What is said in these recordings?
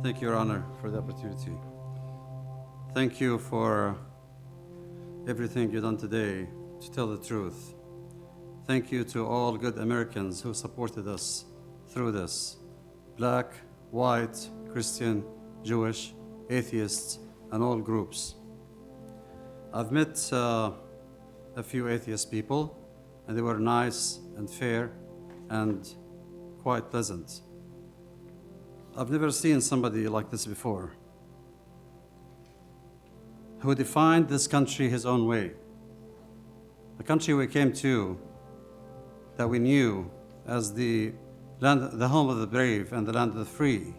Thank you, Your Honor, for the opportunity. Thank you for everything you've done today to tell the truth. Thank you to all good Americans who supported us through this. Black, white, Christian, Jewish, atheists, and all groups. I've met a few atheist people, and they were nice and fair and quite pleasant. I've never seen somebody like this before, who defined this country his own way. The country we came to, that we knew as the land, the home of the brave and the land of the free,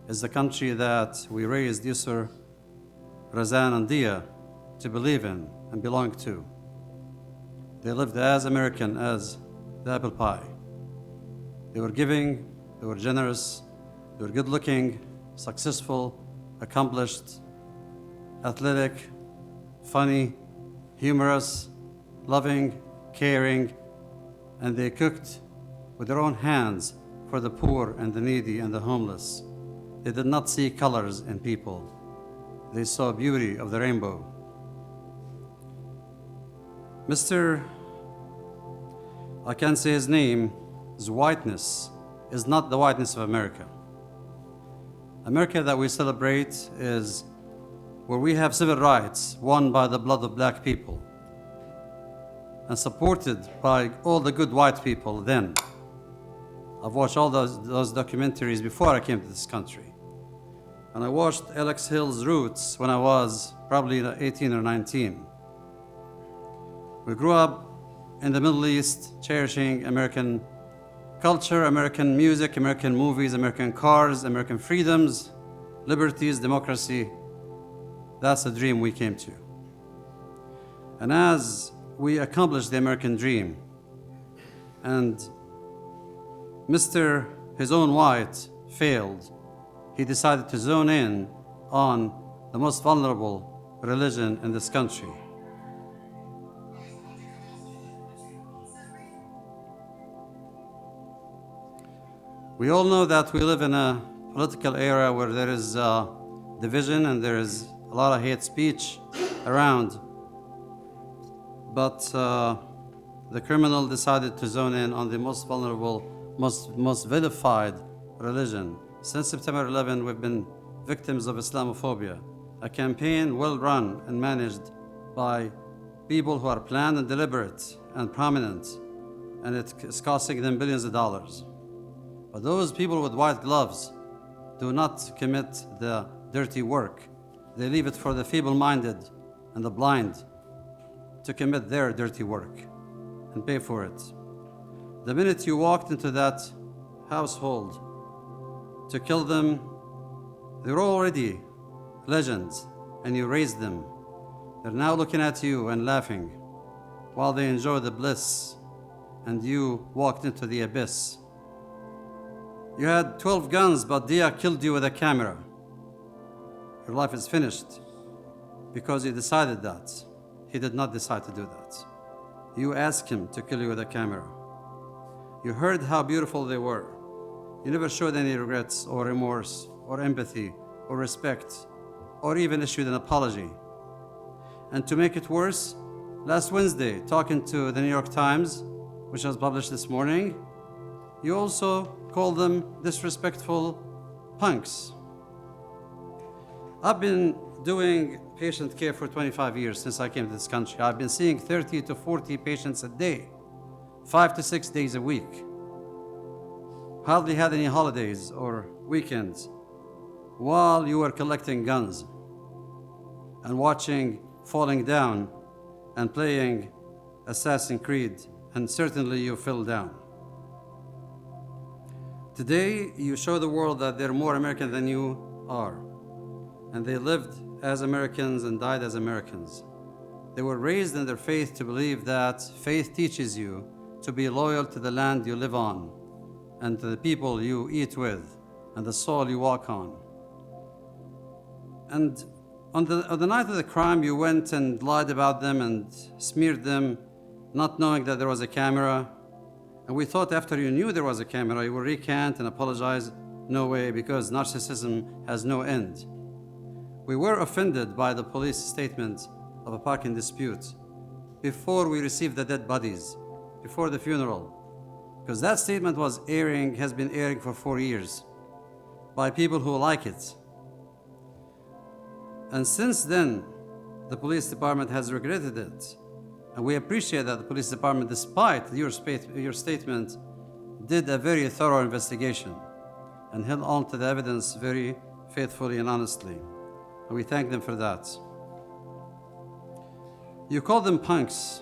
is the country that we raised Yusor, Razan, and Deah to believe in and belong to. They lived as American as the apple pie. They were giving, they were generous, they were good-looking, successful, accomplished, athletic, funny, humorous, loving, caring, and they cooked with their own hands for the poor and the needy and the homeless. They did not see colors in people. They saw beauty of the rainbow. I can't say his name, his whiteness is not the whiteness of America. America that we celebrate is where we have civil rights won by the blood of black people and supported by all the good white people then. I've watched all those documentaries before I came to this country. And I watched Alex Hill's Roots when I was probably 18 or 19. We grew up in the Middle East, cherishing American culture, American music, American movies, American cars, American freedoms, liberties, democracy. That's the dream we came to. And as we accomplished the American dream, and Mr. His Own White failed, he decided to zone in on the most vulnerable religion in this country. We all know that we live in a political era where there is division and there is a lot of hate speech around. But the criminal decided to zone in on the most vulnerable, most vilified religion. Since September 11, we've been victims of Islamophobia, a campaign well run and managed by people who are planned and deliberate and prominent, and it's costing them billions of dollars. But those people with white gloves do not commit the dirty work. They leave it for the feeble-minded and the blind to commit their dirty work and pay for it. The minute you walked into that household to kill them, they were already legends, and you raised them. They're now looking at you and laughing while they enjoy the bliss, and you walked into the abyss. You had 12 guns, but Deah killed you with a camera. Your life is finished because he decided that. He did not decide to do that. You asked him to kill you with a camera. You heard how beautiful they were. You never showed any regrets or remorse or empathy or respect or even issued an apology. And to make it worse, last Wednesday, talking to the New York Times, which was published this morning, you also called them disrespectful punks. I've been doing patient care for 25 years since I came to this country. I've been seeing 30 to 40 patients a day, 5 to 6 days a week. Hardly had any holidays or weekends while you were collecting guns and watching Falling Down and playing Assassin's Creed, and certainly you fell down. Today, you show the world that they're more American than you are, and they lived as Americans and died as Americans. They were raised in their faith to believe that faith teaches you to be loyal to the land you live on, and to the people you eat with, and the soil you walk on. And on the night of the crime, you went and lied about them and smeared them, not knowing that there was a camera. And we thought after you knew there was a camera, you would recant and apologize. No way, because narcissism has no end. We were offended by the police statement of a parking dispute before we received the dead bodies, before the funeral, because that statement has been airing for 4 years by people who like it. And since then, the police department has regretted it. And we appreciate that the police department, despite your statement, did a very thorough investigation and held on to the evidence very faithfully and honestly. And we thank them for that. You call them punks.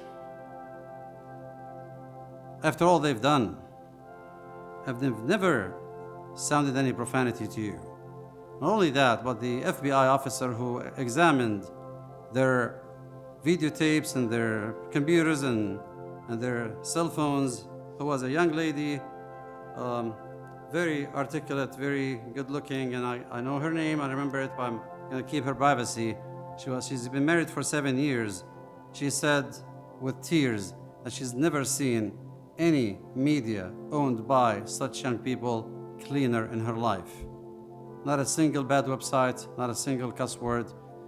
After all they've done, they've never sounded any profanity to you. Not only that, but the FBI officer who examined their videotapes and their computers and their cell phones, who was a young lady, very articulate, very good looking, and I know her name, I remember it, but I'm going to keep her privacy. She's been married for 7 years. She said with tears that she's never seen any media owned by such young people cleaner in her life. Not a single bad website, not a single cuss word.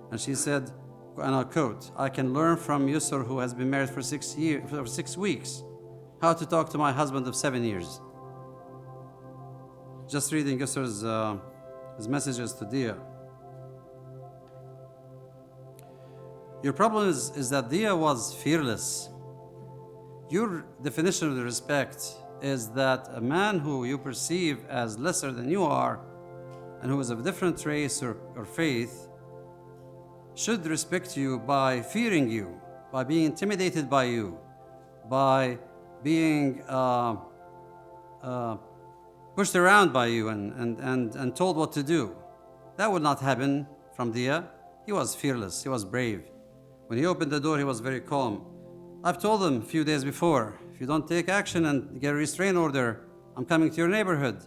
And she said, and I'll quote, "I can learn from Yusor, who has been married for 6 weeks, how to talk to my husband of 7 years." Just reading Yusor's his messages to Deah. Your problem is that Deah was fearless. Your definition of the respect is that a man who you perceive as lesser than you are and who is of a different race or faith should respect you by fearing you, by being intimidated by you, by being pushed around by you and told what to do. That would not happen from Deah. He was fearless, he was brave. When he opened the door, he was very calm. I've told him a few days before, if you don't take action and get a restraint order, I'm coming to your neighborhood.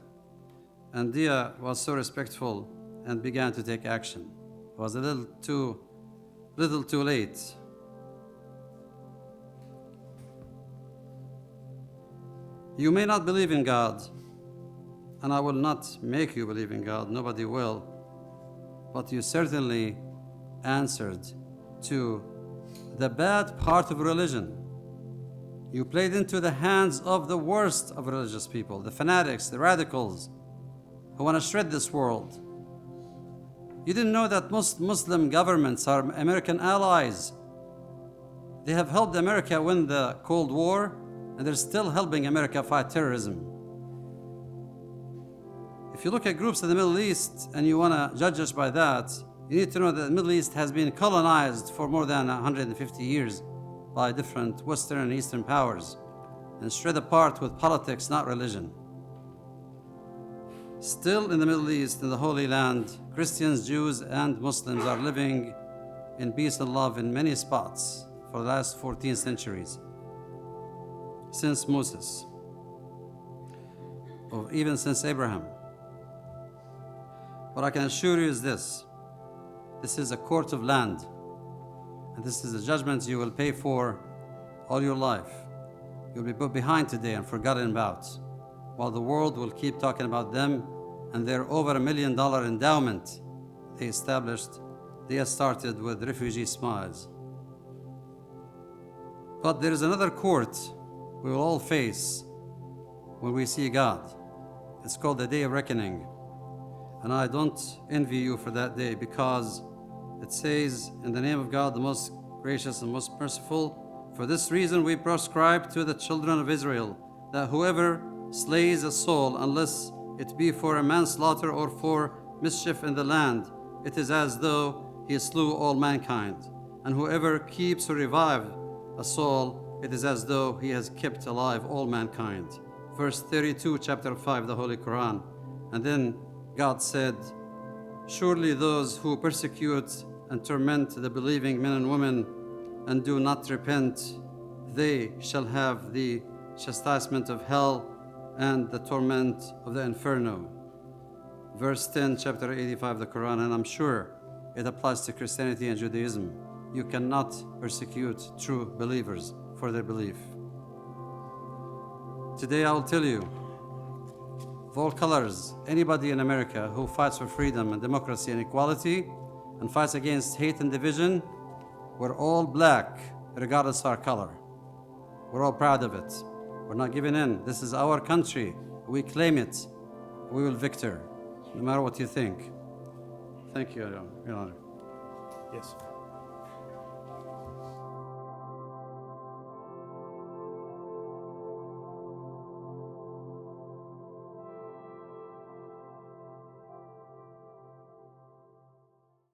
And Deah was so respectful and began to take action. It was a little too late. You may not believe in God, and I will not make you believe in God, nobody will, but you certainly answered to the bad part of religion. You played into the hands of the worst of religious people, the fanatics, the radicals, who want to shred this world. You didn't know that most Muslim governments are American allies. They have helped America win the Cold War, and they're still helping America fight terrorism. If you look at groups in the Middle East and you want to judge us by that, you need to know that the Middle East has been colonized for more than 150 years by different Western and Eastern powers and shred apart with politics, not religion. Still in the Middle East, in the Holy Land, Christians, Jews, and Muslims are living in peace and love in many spots for the last 14 centuries, since Moses, or even since Abraham. What I can assure you is this is a court of land, and this is a judgment you will pay for all your life. You'll be put behind today and forgotten about, while the world will keep talking about them and their over $1 million endowment they established. They started with refugee smiles. But there is another court we will all face when we see God. It's called the Day of Reckoning. And I don't envy you for that day, because it says, in the name of God, the most gracious and most merciful, for this reason we prescribe to the children of Israel that whoever slays a soul, unless it be for a manslaughter or for mischief in the land, it is as though he slew all mankind. And whoever keeps or revives a soul, it is as though he has kept alive all mankind. Verse 32, chapter 5, the Holy Quran. And then God said, surely those who persecute and torment the believing men and women and do not repent, they shall have the chastisement of hell and the torment of the inferno. Verse 10, chapter 85 of the Quran, and I'm sure it applies to Christianity and Judaism. You cannot persecute true believers for their belief. Today I will tell you of all colors, anybody in America who fights for freedom and democracy and equality and fights against hate and division, we're all black, regardless of our color. We're all proud of it. We're not giving in. This is our country. We claim it. We will victor, no matter what you think. Thank you, Your Honor. Yes.